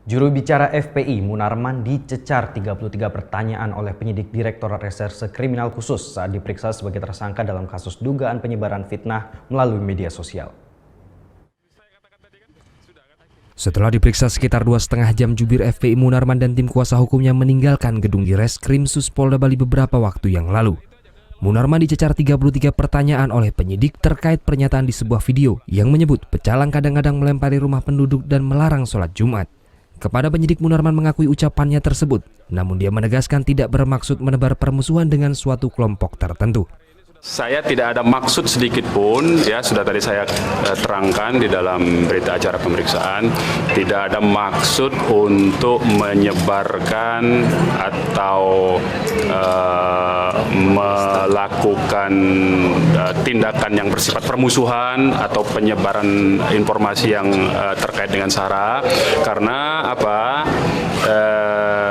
Juru bicara FPI Munarman dicecar 33 pertanyaan oleh penyidik Direktorat Reserse Kriminal Khusus saat diperiksa sebagai tersangka dalam kasus dugaan penyebaran fitnah melalui media sosial. Setelah diperiksa sekitar 2,5 jam, jubir FPI Munarman dan tim kuasa hukumnya meninggalkan gedung di Reskrimsus Polda Bali beberapa waktu yang lalu. Munarman dicecar 33 pertanyaan oleh penyidik terkait pernyataan di sebuah video yang menyebut pecalang kadang-kadang melempari rumah penduduk dan melarang sholat Jumat. Kepada penyidik, Munarman mengakui ucapannya tersebut, namun dia menegaskan tidak bermaksud menebar permusuhan dengan suatu kelompok tertentu. Saya tidak ada maksud sedikit pun, ya sudah tadi saya terangkan di dalam berita acara pemeriksaan, tidak ada maksud untuk menyebarkan atau melakukan tindakan yang bersifat permusuhan atau penyebaran informasi yang terkait dengan SARA, karena apa?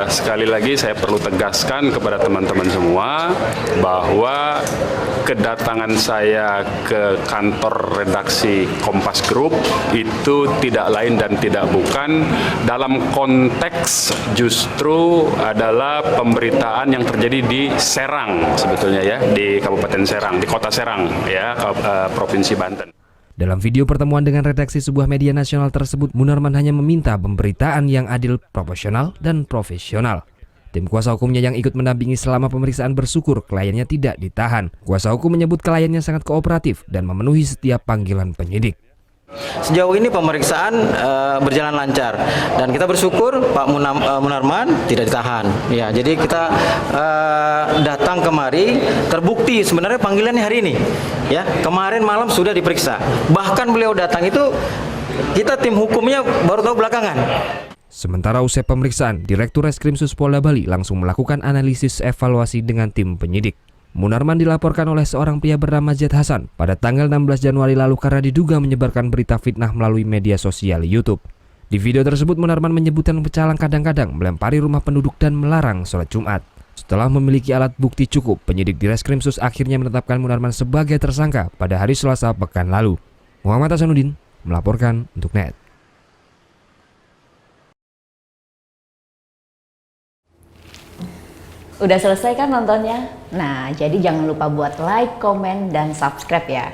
Sekali lagi saya perlu tegaskan kepada teman-teman semua bahwa kedatangan saya ke kantor redaksi Kompas Group itu tidak lain dan tidak bukan dalam konteks justru adalah pemberitaan yang terjadi di Serang sebetulnya, ya, di Kabupaten Serang, di Kota Serang, ya, Provinsi Banten. Dalam video pertemuan dengan redaksi sebuah media nasional tersebut, Munarman hanya meminta pemberitaan yang adil, proporsional, dan profesional. Tim kuasa hukumnya yang ikut mendampingi selama pemeriksaan bersyukur kliennya tidak ditahan. Kuasa hukum menyebut kliennya sangat kooperatif dan memenuhi setiap panggilan penyidik. Sejauh ini pemeriksaan berjalan lancar dan kita bersyukur Pak Munarman tidak ditahan. Ya, jadi kita datang kemari terbukti sebenarnya panggilannya hari ini. Ya, kemarin malam sudah diperiksa. Bahkan beliau datang itu kita tim hukumnya baru tahu belakangan. Sementara usai pemeriksaan, Direktur Reskrimsus Polda Bali langsung melakukan analisis evaluasi dengan tim penyidik. Munarman dilaporkan oleh seorang pria bernama Z Hasan pada tanggal 16 Januari lalu karena diduga menyebarkan berita fitnah melalui media sosial YouTube. Di video tersebut, Munarman menyebutkan pecalang kadang-kadang melempari rumah penduduk dan melarang sholat Jumat. Setelah memiliki alat bukti cukup, penyidik di Reskrimsus akhirnya menetapkan Munarman sebagai tersangka pada hari Selasa pekan lalu. Muhammad Hasanuddin melaporkan untuk NET. Udah selesai kan nontonnya? Nah, jadi jangan lupa buat like, komen, dan subscribe ya.